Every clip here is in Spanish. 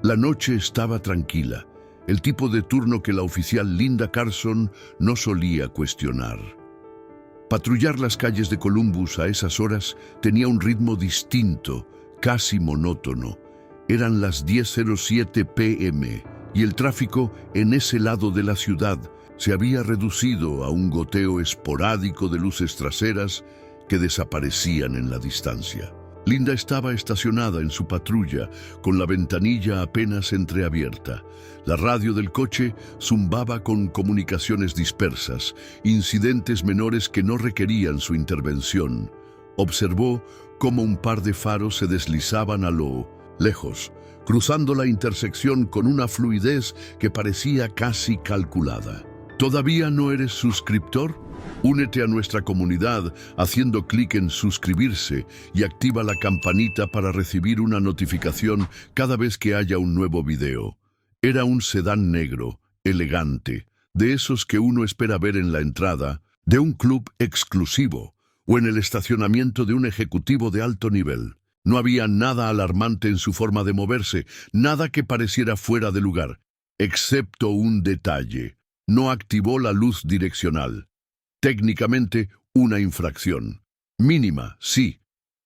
La noche estaba tranquila, el tipo de turno que la oficial Linda Carson no solía cuestionar. Patrullar las calles de Columbus a esas horas tenía un ritmo distinto, casi monótono. Eran las 10:07 p.m. y el tráfico en ese lado de la ciudad se había reducido a un goteo esporádico de luces traseras que desaparecían en la distancia. Linda estaba estacionada en su patrulla, con la ventanilla apenas entreabierta. La radio del coche zumbaba con comunicaciones dispersas, incidentes menores que no requerían su intervención. Observó cómo un par de faros se deslizaban a lo lejos, cruzando la intersección con una fluidez que parecía casi calculada. ¿Todavía no eres suscriptor? Únete a nuestra comunidad haciendo clic en suscribirse y activa la campanita para recibir una notificación cada vez que haya un nuevo video. Era un sedán negro, elegante, de esos que uno espera ver en la entrada de un club exclusivo o en el estacionamiento de un ejecutivo de alto nivel. No había nada alarmante en su forma de moverse, nada que pareciera fuera de lugar, excepto un detalle. No activó la luz direccional. Técnicamente, una infracción. Mínima, sí,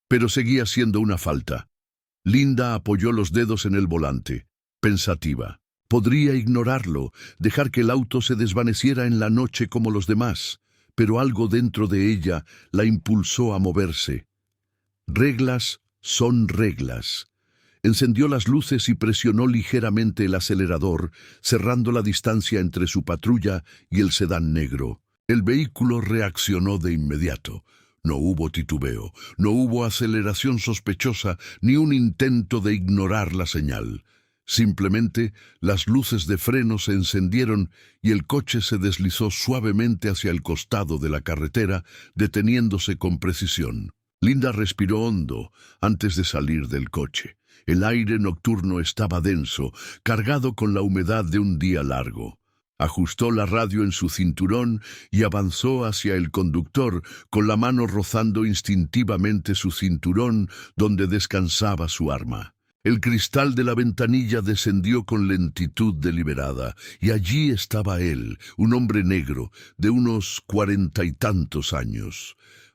pero seguía siendo una falta. Linda apoyó los dedos en el volante, pensativa. Podría ignorarlo, dejar que el auto se desvaneciera en la noche como los demás, pero algo dentro de ella la impulsó a moverse. Reglas son reglas. Encendió las luces y presionó ligeramente el acelerador, cerrando la distancia entre su patrulla y el sedán negro. El vehículo reaccionó de inmediato. No hubo titubeo, no hubo aceleración sospechosa, ni un intento de ignorar la señal. Simplemente, las luces de freno se encendieron y el coche se deslizó suavemente hacia el costado de la carretera, deteniéndose con precisión. Linda respiró hondo antes de salir del coche. El aire nocturno estaba denso, cargado con la humedad de un día largo. Ajustó la radio en su cinturón y avanzó hacia el conductor, con la mano rozando instintivamente su cinturón donde descansaba su arma. El cristal de la ventanilla descendió con lentitud deliberada, y allí estaba él, un hombre negro, de unos 40 y tantos años.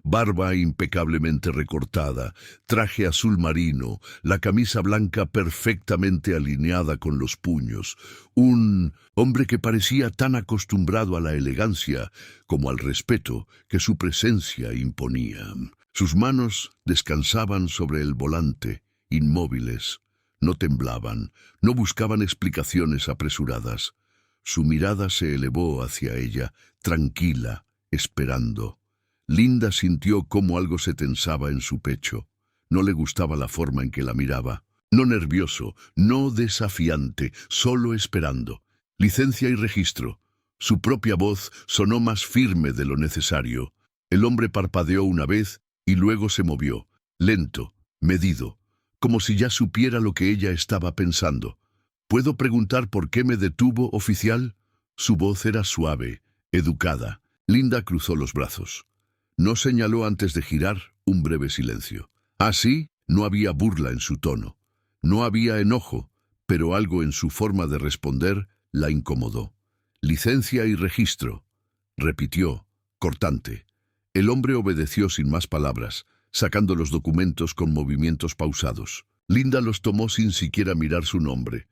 Barba impecablemente recortada, traje azul marino, la camisa blanca perfectamente alineada con los puños. Un hombre que parecía tan acostumbrado a la elegancia como al respeto que su presencia imponía. Sus manos descansaban sobre el volante, inmóviles. No temblaban, no buscaban explicaciones apresuradas. Su mirada se elevó hacia ella, tranquila, esperando. Linda sintió cómo algo se tensaba en su pecho. No le gustaba la forma en que la miraba. No nervioso, no desafiante, solo esperando. Licencia y registro. Su propia voz sonó más firme de lo necesario. El hombre parpadeó una vez y luego se movió, lento, medido, como si ya supiera lo que ella estaba pensando. ¿Puedo preguntar por qué me detuvo, oficial? Su voz era suave, educada. Linda cruzó los brazos. No señaló antes de girar. Un breve silencio. Así, no había burla en su tono. No había enojo, pero algo en su forma de responder la incomodó. Licencia y registro, repitió, cortante. El hombre obedeció sin más palabras, sacando los documentos con movimientos pausados. Linda los tomó sin siquiera mirar su nombre.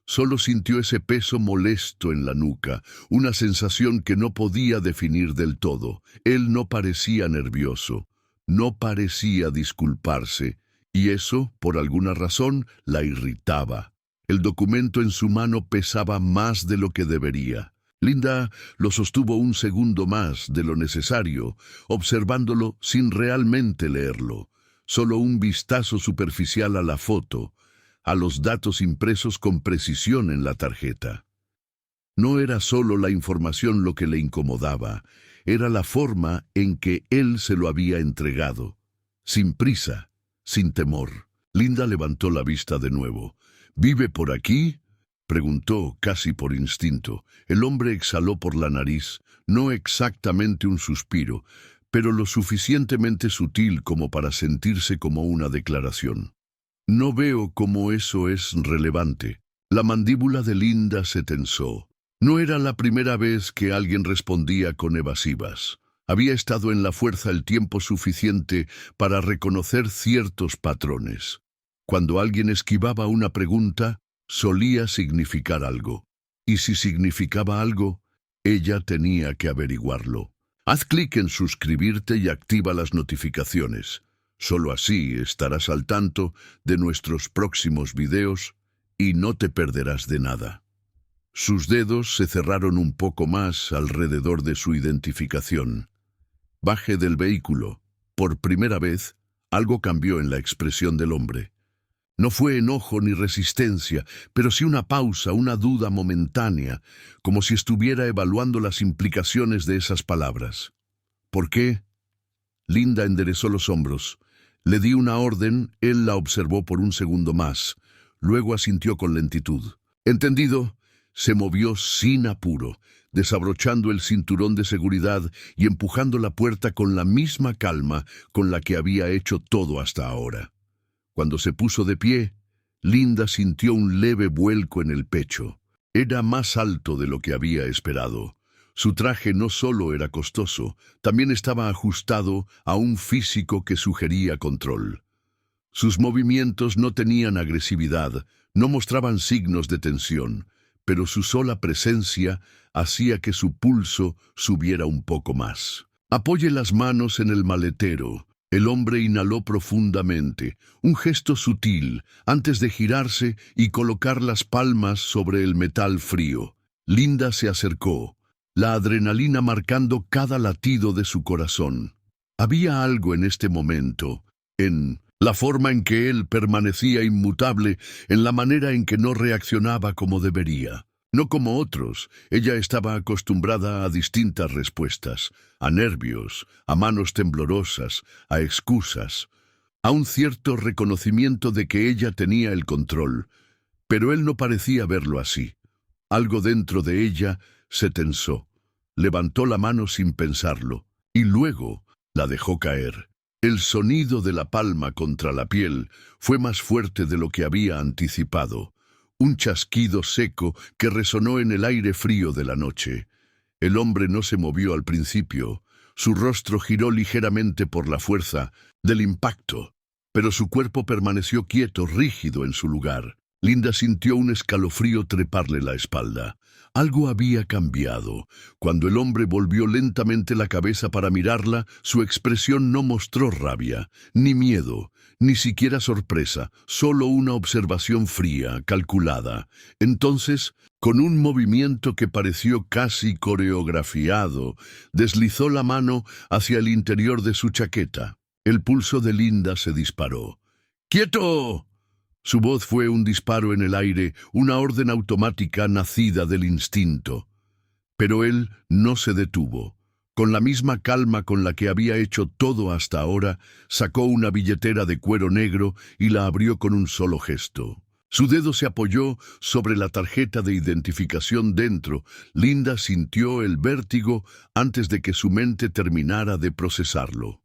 Solo sintió ese peso molesto en la nuca, una sensación que no podía definir del todo. Él no parecía nervioso, no parecía disculparse, y eso, por alguna razón, la irritaba. El documento en su mano pesaba más de lo que debería. Linda lo sostuvo un segundo más de lo necesario, observándolo sin realmente leerlo. Solo un vistazo superficial a la foto, a los datos impresos con precisión en la tarjeta. No era solo la información lo que le incomodaba, era la forma en que él se lo había entregado. Sin prisa, sin temor. Linda levantó la vista de nuevo. ¿Vive por aquí?, preguntó casi por instinto. El hombre exhaló por la nariz, no exactamente un suspiro, pero lo suficientemente sutil como para sentirse como una declaración. No veo cómo eso es relevante. La mandíbula de Linda se tensó. No era la primera vez que alguien respondía con evasivas. Había estado en la fuerza el tiempo suficiente para reconocer ciertos patrones. Cuando alguien esquivaba una pregunta, solía significar algo. Y si significaba algo, ella tenía que averiguarlo. Haz clic en suscribirte y activa las notificaciones. Solo así estarás al tanto de nuestros próximos videos y no te perderás de nada. Sus dedos se cerraron un poco más alrededor de su identificación. Baje del vehículo. Por primera vez, algo cambió en la expresión del hombre. No fue enojo ni resistencia, pero sí una pausa, una duda momentánea, como si estuviera evaluando las implicaciones de esas palabras. ¿Por qué? Linda enderezó los hombros. Le di una orden, él la observó por un segundo más. Luego asintió con lentitud. «Entendido». Se movió sin apuro, desabrochando el cinturón de seguridad y empujando la puerta con la misma calma con la que había hecho todo hasta ahora. Cuando se puso de pie, Linda sintió un leve vuelco en el pecho. Era más alto de lo que había esperado. Su traje no solo era costoso, también estaba ajustado a un físico que sugería control. Sus movimientos no tenían agresividad, no mostraban signos de tensión, pero su sola presencia hacía que su pulso subiera un poco más. «Apoye las manos en el maletero». El hombre inhaló profundamente, un gesto sutil, antes de girarse y colocar las palmas sobre el metal frío. Linda se acercó, la adrenalina marcando cada latido de su corazón. Había algo en este momento, en la forma en que él permanecía inmutable, en la manera en que no reaccionaba como debería. No como otros, ella estaba acostumbrada a distintas respuestas, a nervios, a manos temblorosas, a excusas, a un cierto reconocimiento de que ella tenía el control, pero él no parecía verlo así. Algo dentro de ella se tensó, levantó la mano sin pensarlo, y luego la dejó caer. El sonido de la palma contra la piel fue más fuerte de lo que había anticipado. Un chasquido seco que resonó en el aire frío de la noche. El hombre no se movió al principio. Su rostro giró ligeramente por la fuerza del impacto, pero su cuerpo permaneció quieto, rígido en su lugar. Linda sintió un escalofrío treparle la espalda. Algo había cambiado. Cuando el hombre volvió lentamente la cabeza para mirarla, su expresión no mostró rabia, ni miedo, ni siquiera sorpresa, solo una observación fría, calculada. Entonces, con un movimiento que pareció casi coreografiado, deslizó la mano hacia el interior de su chaqueta. El pulso de Linda se disparó. «¡Quieto!». Su voz fue un disparo en el aire, una orden automática nacida del instinto. Pero él no se detuvo. Con la misma calma con la que había hecho todo hasta ahora, sacó una billetera de cuero negro y la abrió con un solo gesto. Su dedo se apoyó sobre la tarjeta de identificación dentro. Linda sintió el vértigo antes de que su mente terminara de procesarlo.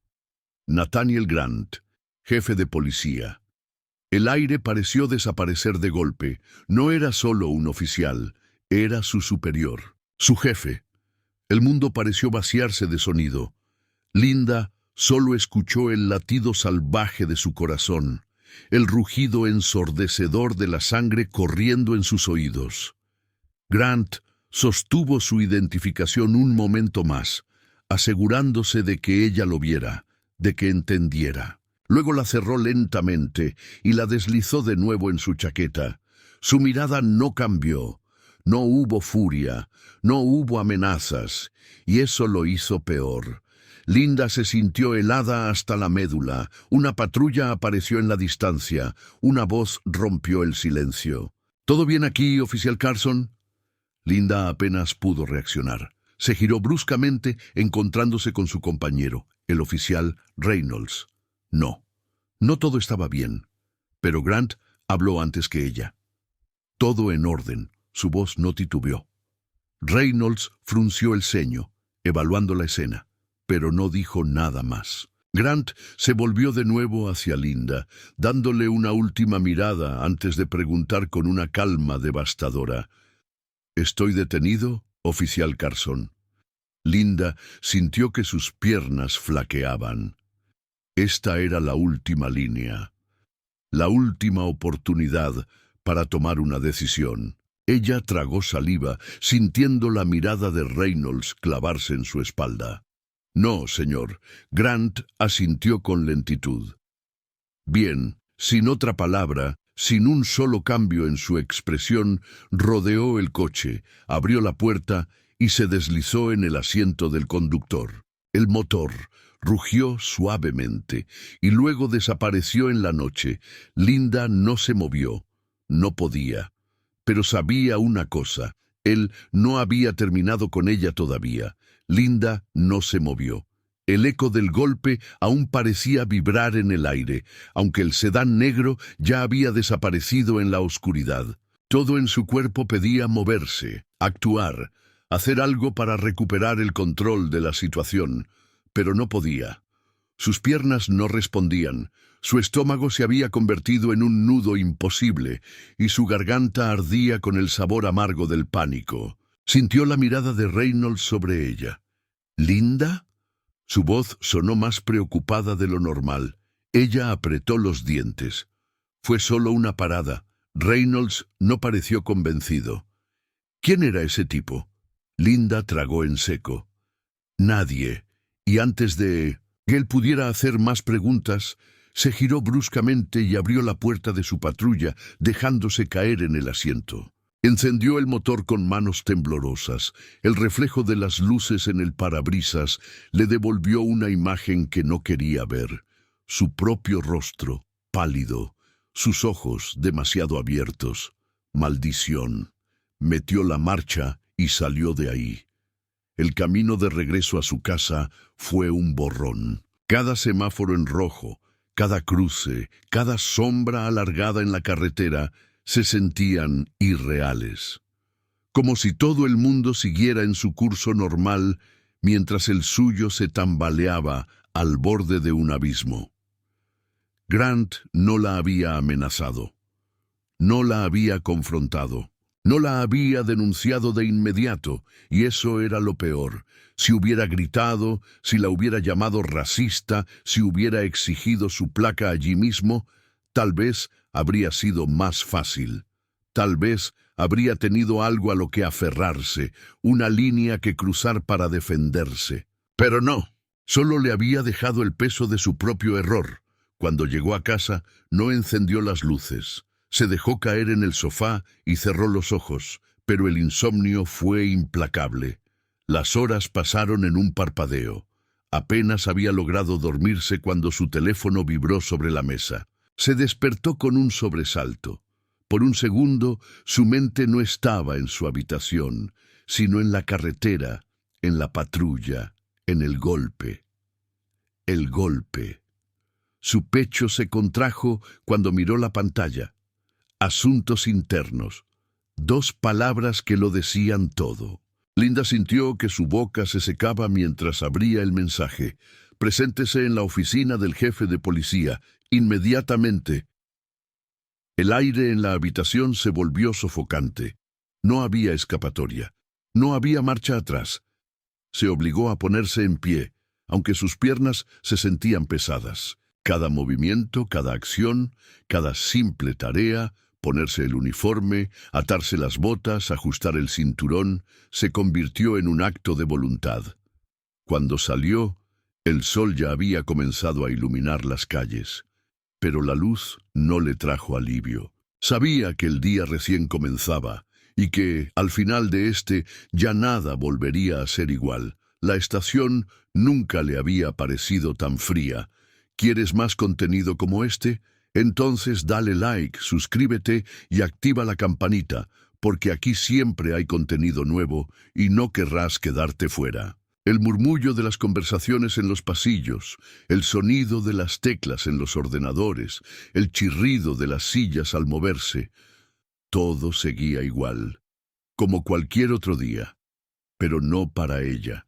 Nathaniel Grant, jefe de policía. El aire pareció desaparecer de golpe. No era solo un oficial, era su superior, su jefe. El mundo pareció vaciarse de sonido. Linda solo escuchó el latido salvaje de su corazón, el rugido ensordecedor de la sangre corriendo en sus oídos. Grant sostuvo su identificación un momento más, asegurándose de que ella lo viera, de que entendiera. Luego la cerró lentamente y la deslizó de nuevo en su chaqueta. Su mirada no cambió. No hubo furia, no hubo amenazas, y eso lo hizo peor. Linda se sintió helada hasta la médula. Una patrulla apareció en la distancia. Una voz rompió el silencio. «¿Todo bien aquí, oficial Carson?». Linda apenas pudo reaccionar. Se giró bruscamente, encontrándose con su compañero, el oficial Reynolds. No todo estaba bien, pero Grant habló antes que ella. «Todo en orden», su voz no titubeó. Reynolds frunció el ceño, evaluando la escena, pero no dijo nada más. Grant se volvió de nuevo hacia Linda, dándole una última mirada antes de preguntar con una calma devastadora: «¿Estoy detenido, oficial Carson?» Linda sintió que sus piernas flaqueaban. Esta era la última línea, la última oportunidad para tomar una decisión. Ella tragó saliva, sintiendo la mirada de Reynolds clavarse en su espalda. «No, señor», Grant asintió con lentitud. Bien, sin otra palabra, sin un solo cambio en su expresión, rodeó el coche, abrió la puerta y se deslizó en el asiento del conductor. El motor rugió suavemente y luego desapareció en la noche. Linda no se movió, no podía. Pero sabía una cosa: él no había terminado con ella todavía. Linda no se movió. El eco del golpe aún parecía vibrar en el aire, aunque el sedán negro ya había desaparecido en la oscuridad. Todo en su cuerpo pedía moverse, actuar, hacer algo para recuperar el control de la situación, pero no podía. Sus piernas no respondían, su estómago se había convertido en un nudo imposible y su garganta ardía con el sabor amargo del pánico. Sintió la mirada de Reynolds sobre ella. «¿Linda?» Su voz sonó más preocupada de lo normal. Ella apretó los dientes. Fue solo una parada. Reynolds no pareció convencido. ¿Quién era ese tipo? Linda tragó en seco. Nadie. Y antes de que él pudiera hacer más preguntas, se giró bruscamente y abrió la puerta de su patrulla, dejándose caer en el asiento. Encendió el motor con manos temblorosas. El reflejo de las luces en el parabrisas le devolvió una imagen que no quería ver. Su propio rostro, pálido, sus ojos demasiado abiertos. Maldición. Metió la marcha y salió de ahí. El camino de regreso a su casa fue un borrón. Cada semáforo en rojo, cada cruce, cada sombra alargada en la carretera se sentían irreales. Como si todo el mundo siguiera en su curso normal, mientras el suyo se tambaleaba al borde de un abismo. Grant no la había amenazado. No la había confrontado. No la había denunciado de inmediato, y eso era lo peor. Si hubiera gritado, si la hubiera llamado racista, si hubiera exigido su placa allí mismo, tal vez habría sido más fácil. Tal vez habría tenido algo a lo que aferrarse, una línea que cruzar para defenderse. Pero no, solo le había dejado el peso de su propio error. Cuando llegó a casa, no encendió las luces. Se dejó caer en el sofá y cerró los ojos, pero el insomnio fue implacable. Las horas pasaron en un parpadeo. Apenas había logrado dormirse cuando su teléfono vibró sobre la mesa. Se despertó con un sobresalto. Por un segundo, su mente no estaba en su habitación, sino en la carretera, en la patrulla, en el golpe. El golpe. Su pecho se contrajo cuando miró la pantalla. Asuntos internos. 2 palabras que lo decían todo. Linda sintió que su boca se secaba mientras abría el mensaje. «Preséntese en la oficina del jefe de policía, inmediatamente». El aire en la habitación se volvió sofocante. No había escapatoria. No había marcha atrás. Se obligó a ponerse en pie, aunque sus piernas se sentían pesadas. Cada movimiento, cada acción, cada simple tarea, ponerse el uniforme, atarse las botas, ajustar el cinturón, se convirtió en un acto de voluntad. Cuando salió, el sol ya había comenzado a iluminar las calles, pero la luz no le trajo alivio. Sabía que el día recién comenzaba y que, al final de este, ya nada volvería a ser igual. La estación nunca le había parecido tan fría. ¿Quieres más contenido como este? Entonces dale like, suscríbete y activa la campanita, porque aquí siempre hay contenido nuevo y no querrás quedarte fuera. El murmullo de las conversaciones en los pasillos, el sonido de las teclas en los ordenadores, el chirrido de las sillas al moverse, todo seguía igual, como cualquier otro día, pero no para ella.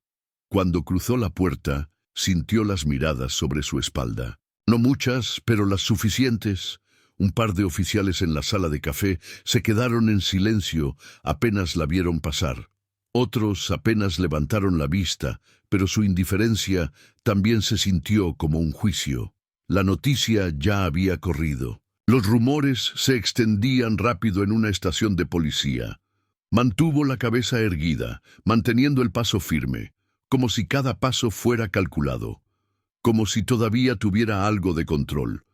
Cuando cruzó la puerta, Sintió las miradas sobre su espalda. No muchas, pero las suficientes. Un par de oficiales en la sala de café se quedaron en silencio apenas la vieron pasar. Otros apenas levantaron la vista, pero su indiferencia también se sintió como un juicio. La noticia ya había corrido. Los rumores se extendían rápido en una estación de policía. Mantuvo la cabeza erguida, manteniendo el paso firme, como si cada paso fuera calculado, como si todavía tuviera algo de control.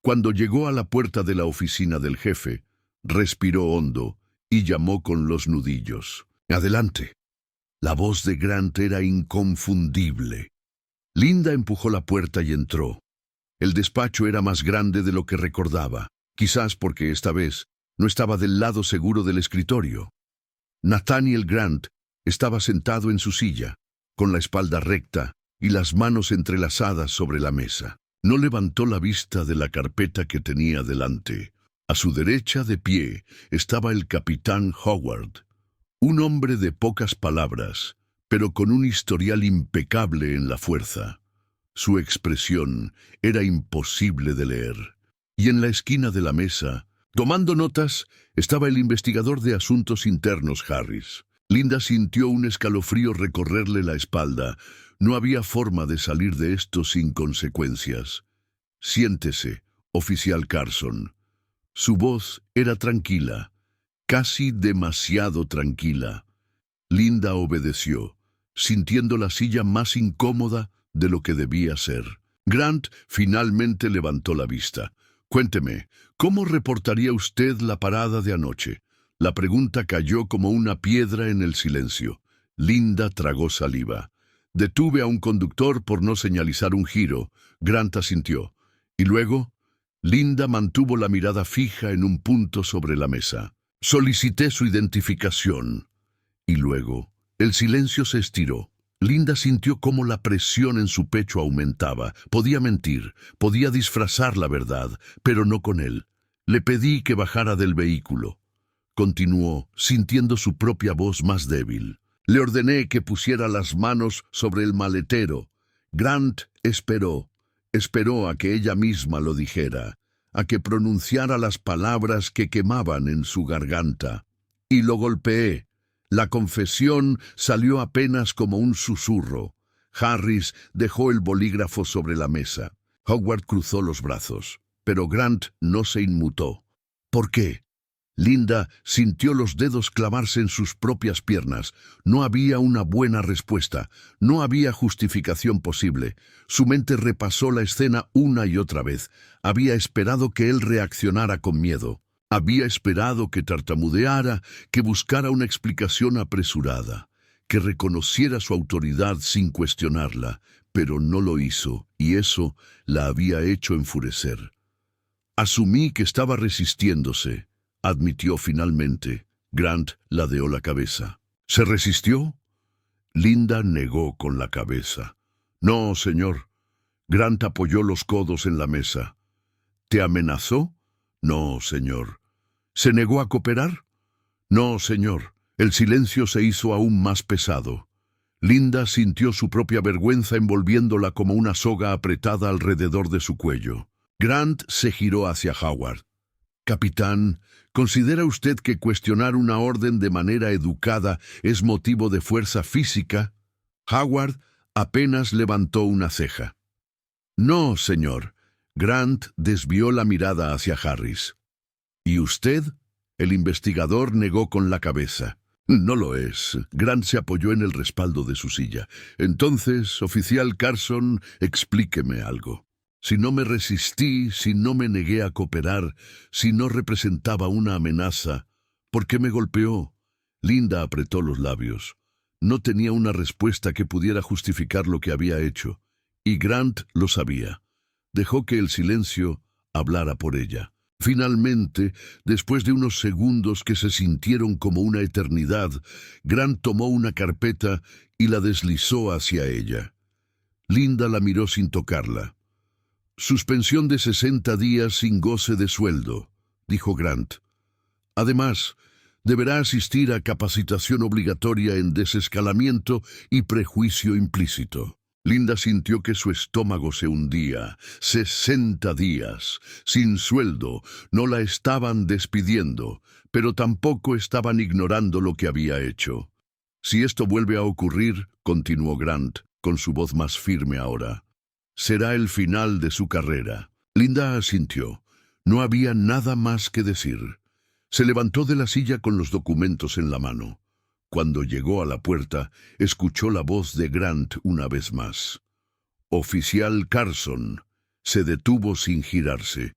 Cuando llegó a la puerta de la oficina del jefe, respiró hondo y llamó con los nudillos. «Adelante». La voz de Grant era inconfundible. Linda empujó la puerta y entró. El despacho era más grande de lo que recordaba, quizás porque esta vez no estaba del lado seguro del escritorio. Nathaniel Grant estaba sentado en su silla, con la espalda recta y las manos entrelazadas sobre la mesa. No levantó la vista de la carpeta que tenía delante. A su derecha, de pie, estaba el capitán Howard, un hombre de pocas palabras, pero con un historial impecable en la fuerza. Su expresión era imposible de leer. Y en la esquina de la mesa, tomando notas, estaba el investigador de asuntos internos Harris. Linda sintió un escalofrío recorrerle la espalda. No había forma de salir de esto sin consecuencias. «Siéntese, oficial Carson». Su voz era tranquila, casi demasiado tranquila. Linda obedeció, sintiendo la silla más incómoda de lo que debía ser. Grant finalmente levantó la vista. «Cuénteme, ¿cómo reportaría usted la parada de anoche?» La pregunta cayó como una piedra en el silencio. Linda tragó saliva. «Detuve a un conductor por no señalizar un giro». Grant asintió. Y luego, Linda mantuvo la mirada fija en un punto sobre la mesa. «Solicité su identificación». Y luego, el silencio se estiró. Linda sintió cómo la presión en su pecho aumentaba. Podía mentir, podía disfrazar la verdad, pero no con él. «Le pedí que bajara del vehículo», continuó, sintiendo su propia voz más débil. «Le ordené que pusiera las manos sobre el maletero». Grant esperó a que ella misma lo dijera, a que pronunciara las palabras que quemaban en su garganta. «Y lo golpeé». La confesión salió apenas como un susurro. Harris dejó el bolígrafo sobre la mesa. Howard cruzó los brazos, pero Grant no se inmutó. «¿Por qué?» Linda sintió los dedos clavarse en sus propias piernas. No había una buena respuesta, no había justificación posible. Su mente repasó la escena una y otra vez. Había esperado que él reaccionara con miedo. Había esperado que tartamudeara, que buscara una explicación apresurada, que reconociera su autoridad sin cuestionarla, pero no lo hizo, y eso la había hecho enfurecer. «Asumí que estaba resistiéndose», admitió finalmente. Grant ladeó la cabeza. «¿Se resistió?» Linda negó con la cabeza. «No, señor». Grant apoyó los codos en la mesa. «¿Te amenazó?» «No, señor». «¿Se negó a cooperar?» «No, señor». El silencio se hizo aún más pesado. Linda sintió su propia vergüenza envolviéndola como una soga apretada alrededor de su cuello. Grant se giró hacia Howard. «Capitán, ¿considera usted que cuestionar una orden de manera educada es motivo de fuerza física?» Howard apenas levantó una ceja. «No, señor». Grant desvió la mirada hacia Harris. «¿Y usted?» El investigador negó con la cabeza. «No lo es». Grant se apoyó en el respaldo de su silla. «Entonces, oficial Carson, explíqueme algo. Si no me resistí, si no me negué a cooperar, si no representaba una amenaza, ¿por qué me golpeó?» Linda apretó los labios. No tenía una respuesta que pudiera justificar lo que había hecho, y Grant lo sabía. Dejó que el silencio hablara por ella. Finalmente, después de unos segundos que se sintieron como una eternidad, Grant tomó una carpeta y la deslizó hacia ella. Linda la miró sin tocarla. «Suspensión de 60 días sin goce de sueldo», dijo Grant. «Además, deberá asistir a capacitación obligatoria en desescalamiento y prejuicio implícito». Linda sintió que su estómago se hundía. 60 días, sin sueldo, no la estaban despidiendo, pero tampoco estaban ignorando lo que había hecho. Si esto vuelve a ocurrir, continuó Grant, con su voz más firme ahora, será el final de su carrera. Linda asintió. No había nada más que decir. Se levantó de la silla con los documentos en la mano. Cuando llegó a la puerta, escuchó la voz de Grant una vez más. Oficial Carson. Se detuvo sin girarse.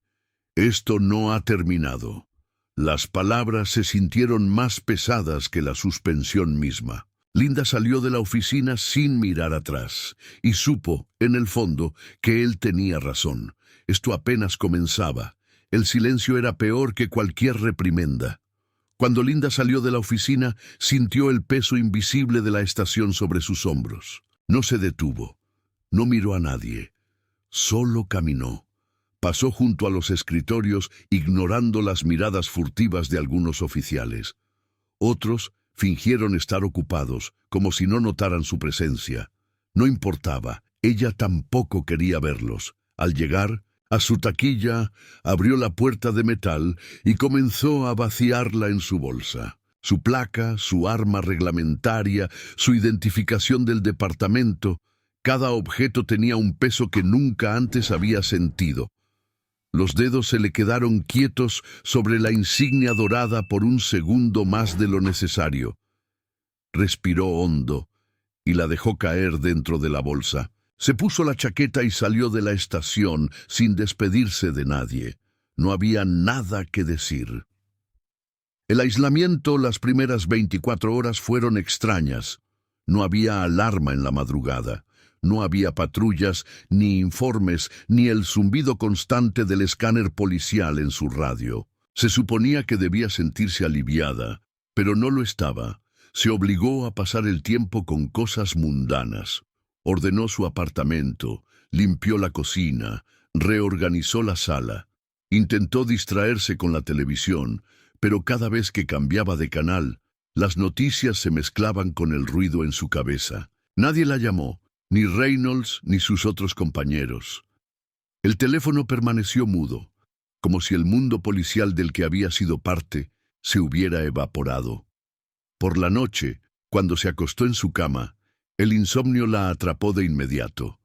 Esto no ha terminado. Las palabras se sintieron más pesadas que la suspensión misma. Linda salió de la oficina sin mirar atrás, y supo, en el fondo, que él tenía razón. Esto apenas comenzaba. El silencio era peor que cualquier reprimenda. Cuando Linda salió de la oficina, sintió el peso invisible de la estación sobre sus hombros. No se detuvo. No miró a nadie. Solo caminó. Pasó junto a los escritorios, ignorando las miradas furtivas de algunos oficiales. Otros fingieron estar ocupados, como si no notaran su presencia. No importaba, ella tampoco quería verlos. Al llegar a su taquilla, abrió la puerta de metal y comenzó a vaciarla en su bolsa. Su placa, su arma reglamentaria, su identificación del departamento, cada objeto tenía un peso que nunca antes había sentido. Los dedos se le quedaron quietos sobre la insignia dorada por un segundo más de lo necesario. Respiró hondo y la dejó caer dentro de la bolsa. Se puso la chaqueta y salió de la estación sin despedirse de nadie. No había nada que decir. El aislamiento, las primeras 24 horas fueron extrañas. No había alarma en la madrugada. No había patrullas, ni informes, ni el zumbido constante del escáner policial en su radio. Se suponía que debía sentirse aliviada, pero no lo estaba. Se obligó a pasar el tiempo con cosas mundanas. Ordenó su apartamento, limpió la cocina, reorganizó la sala. Intentó distraerse con la televisión, pero cada vez que cambiaba de canal, las noticias se mezclaban con el ruido en su cabeza. Nadie la llamó, ni Reynolds ni sus otros compañeros. El teléfono permaneció mudo, como si el mundo policial del que había sido parte se hubiera evaporado. Por la noche, cuando se acostó en su cama, el insomnio la atrapó de inmediato.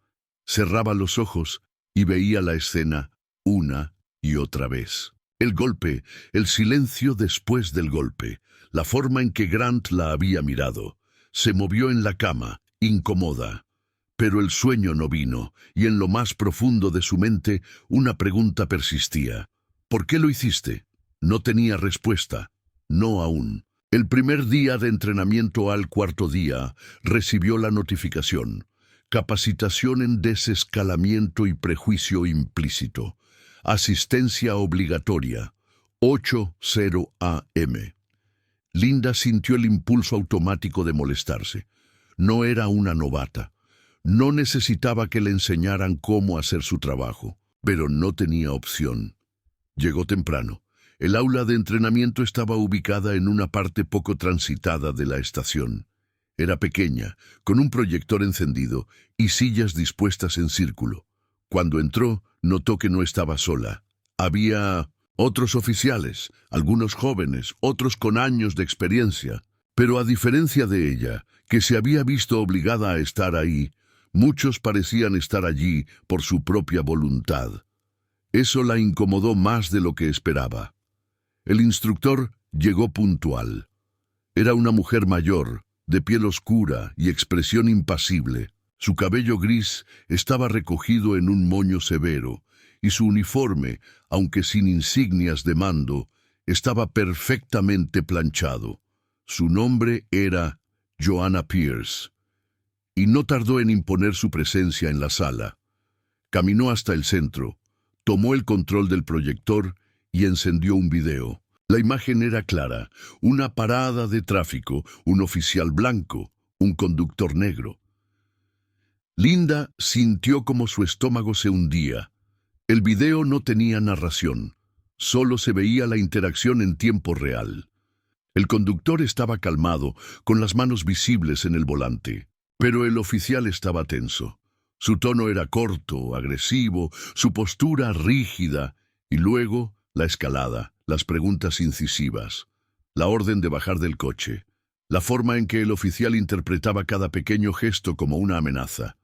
Cerraba los ojos y veía la escena una y otra vez. El golpe, el silencio después del golpe, la forma en que Grant la había mirado. Se movió en la cama, incómoda. Pero el sueño no vino, y en lo más profundo de su mente una pregunta persistía. ¿Por qué lo hiciste? No tenía respuesta. No aún. El primer día de entrenamiento al cuarto día, recibió la notificación. Capacitación en desescalamiento y prejuicio implícito. Asistencia obligatoria. 8:00 AM. Linda sintió el impulso automático de molestarse. No era una novata. No necesitaba que le enseñaran cómo hacer su trabajo, pero no tenía opción. Llegó temprano. El aula de entrenamiento estaba ubicada en una parte poco transitada de la estación. Era pequeña, con un proyector encendido y sillas dispuestas en círculo. Cuando entró, notó que no estaba sola. Había otros oficiales, algunos jóvenes, otros con años de experiencia. Pero a diferencia de ella, que se había visto obligada a estar ahí, muchos parecían estar allí por su propia voluntad. Eso la incomodó más de lo que esperaba. El instructor llegó puntual. Era una mujer mayor, de piel oscura y expresión impasible. Su cabello gris estaba recogido en un moño severo, y su uniforme, aunque sin insignias de mando, estaba perfectamente planchado. Su nombre era Joanna Pierce, y no tardó en imponer su presencia en la sala. Caminó hasta el centro, tomó el control del proyector y encendió un video. La imagen era clara, una parada de tráfico, un oficial blanco, un conductor negro. Linda sintió como su estómago se hundía. El video no tenía narración, solo se veía la interacción en tiempo real. El conductor estaba calmado, con las manos visibles en el volante, pero el oficial estaba tenso. Su tono era corto, agresivo, su postura rígida, y luego la escalada, las preguntas incisivas, la orden de bajar del coche, la forma en que el oficial interpretaba cada pequeño gesto como una amenaza.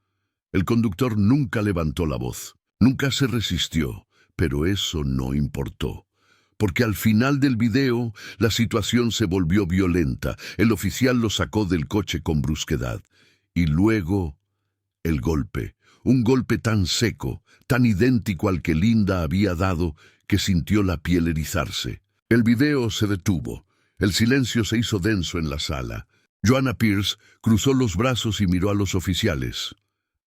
El conductor nunca levantó la voz, nunca se resistió, pero eso no importó. Porque al final del video, la situación se volvió violenta. El oficial lo sacó del coche con brusquedad. Y luego, el golpe. Un golpe tan seco, tan idéntico al que Linda había dado, que sintió la piel erizarse. El video se detuvo. El silencio se hizo denso en la sala. Joanna Pierce cruzó los brazos y miró a los oficiales.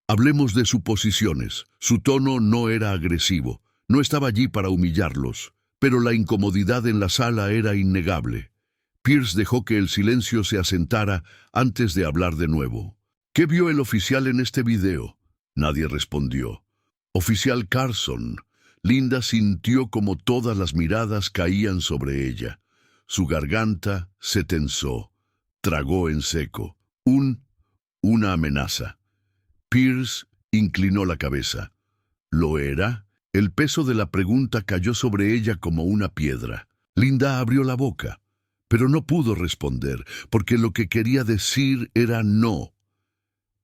Hablemos de suposiciones. Su tono no era agresivo. No estaba allí para humillarlos. Pero la incomodidad en la sala era innegable. Pierce dejó que el silencio se asentara antes de hablar de nuevo. ¿Qué vio el oficial en este video? Nadie respondió. Oficial Carson. Linda sintió como todas las miradas caían sobre ella. Su garganta se tensó. Tragó en seco. Una amenaza. Pierce inclinó la cabeza. ¿Lo era? El peso de la pregunta cayó sobre ella como una piedra. Linda abrió la boca, pero no pudo responder, porque lo que quería decir era no.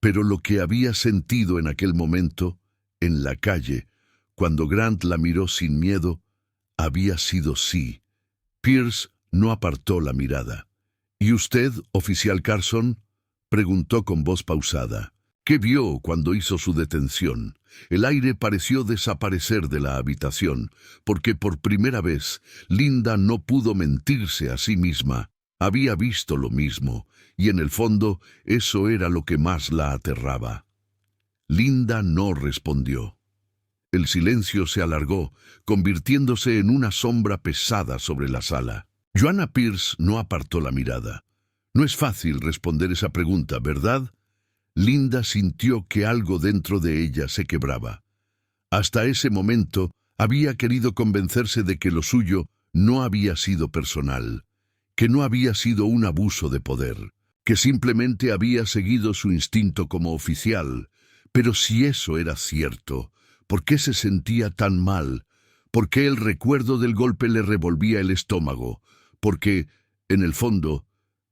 Pero lo que había sentido en aquel momento, en la calle, cuando Grant la miró sin miedo, había sido sí. Pierce no apartó la mirada. ¿Y usted, oficial Carson?, preguntó con voz pausada. ¿Qué vio cuando hizo su detención? El aire pareció desaparecer de la habitación, porque por primera vez Linda no pudo mentirse a sí misma. Había visto lo mismo, y en el fondo eso era lo que más la aterraba. Linda no respondió. El silencio se alargó, convirtiéndose en una sombra pesada sobre la sala. Joanna Pierce no apartó la mirada. No es fácil responder esa pregunta, ¿verdad? Linda sintió que algo dentro de ella se quebraba. Hasta ese momento había querido convencerse de que lo suyo no había sido personal, que no había sido un abuso de poder, que simplemente había seguido su instinto como oficial. Pero si eso era cierto, ¿por qué se sentía tan mal? ¿Por qué el recuerdo del golpe le revolvía el estómago? Porque, en el fondo,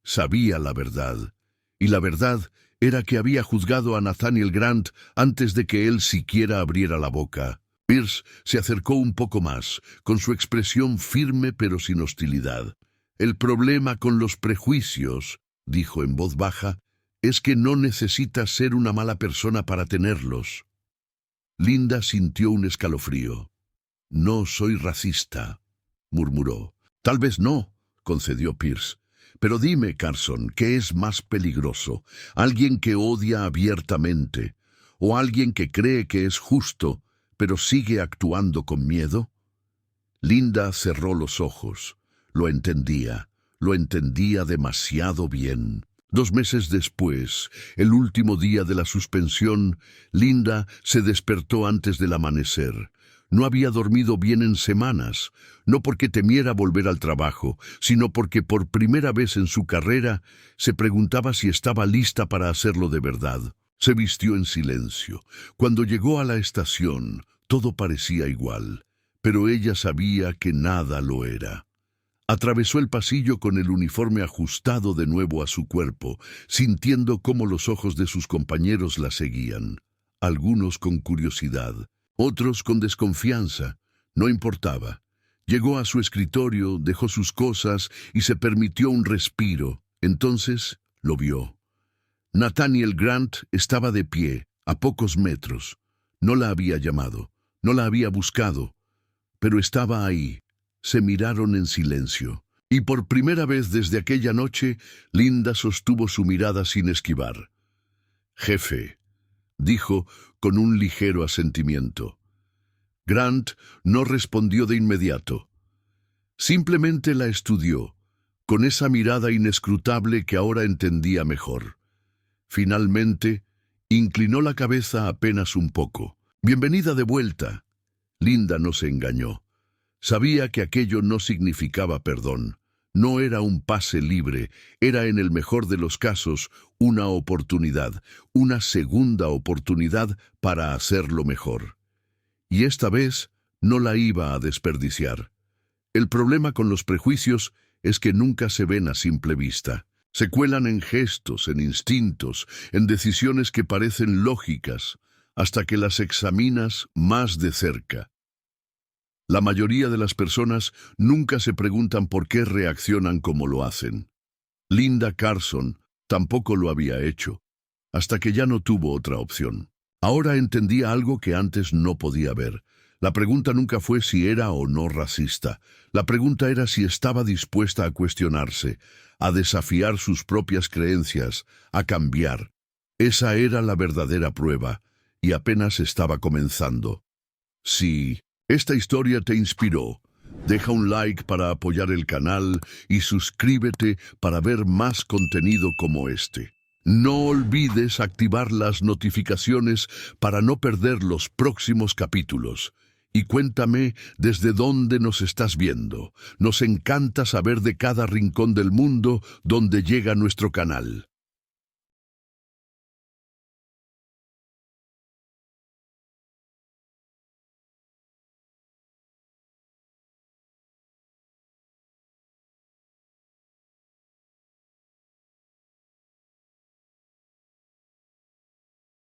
sabía la verdad. Y la verdad era que había juzgado a Nathaniel Grant antes de que él siquiera abriera la boca. Pierce se acercó un poco más, con su expresión firme pero sin hostilidad. El problema con los prejuicios, dijo en voz baja, es que no necesitas ser una mala persona para tenerlos. Linda sintió un escalofrío. No soy racista, murmuró. Tal vez no, concedió Pierce. Pero dime, Carson, ¿qué es más peligroso? ¿Alguien que odia abiertamente? ¿O alguien que cree que es justo, pero sigue actuando con miedo? Linda cerró los ojos. Lo entendía demasiado bien. 2 meses después, el último día de la suspensión, Linda se despertó antes del amanecer. No había dormido bien en semanas, no porque temiera volver al trabajo, sino porque por primera vez en su carrera se preguntaba si estaba lista para hacerlo de verdad. Se vistió en silencio. Cuando llegó a la estación, todo parecía igual, pero ella sabía que nada lo era. Atravesó el pasillo con el uniforme ajustado de nuevo a su cuerpo, sintiendo cómo los ojos de sus compañeros la seguían, algunos con curiosidad, otros con desconfianza. No importaba. Llegó a su escritorio, dejó sus cosas y se permitió un respiro. Entonces lo vio. Nathaniel Grant estaba de pie, a pocos metros. No la había llamado, no la había buscado, pero estaba ahí. Se miraron en silencio. Y por primera vez desde aquella noche, Linda sostuvo su mirada sin esquivar. «Jefe», dijo con un ligero asentimiento. Grant no respondió de inmediato. Simplemente la estudió, con esa mirada inescrutable que ahora entendía mejor. Finalmente, inclinó la cabeza apenas un poco. «Bienvenida de vuelta». Linda no se engañó. Sabía que aquello no significaba perdón. No era un pase libre, era en el mejor de los casos una oportunidad, una segunda oportunidad para hacerlo mejor. Y esta vez no la iba a desperdiciar. El problema con los prejuicios es que nunca se ven a simple vista. Se cuelan en gestos, en instintos, en decisiones que parecen lógicas, hasta que las examinas más de cerca. La mayoría de las personas nunca se preguntan por qué reaccionan como lo hacen. Linda Carson tampoco lo había hecho, hasta que ya no tuvo otra opción. Ahora entendía algo que antes no podía ver. La pregunta nunca fue si era o no racista. La pregunta era si estaba dispuesta a cuestionarse, a desafiar sus propias creencias, a cambiar. Esa era la verdadera prueba, y apenas estaba comenzando. Si esta historia te inspiró, deja un like para apoyar el canal y suscríbete para ver más contenido como este. No olvides activar las notificaciones para no perder los próximos capítulos. Y cuéntame desde dónde nos estás viendo. Nos encanta saber de cada rincón del mundo donde llega nuestro canal.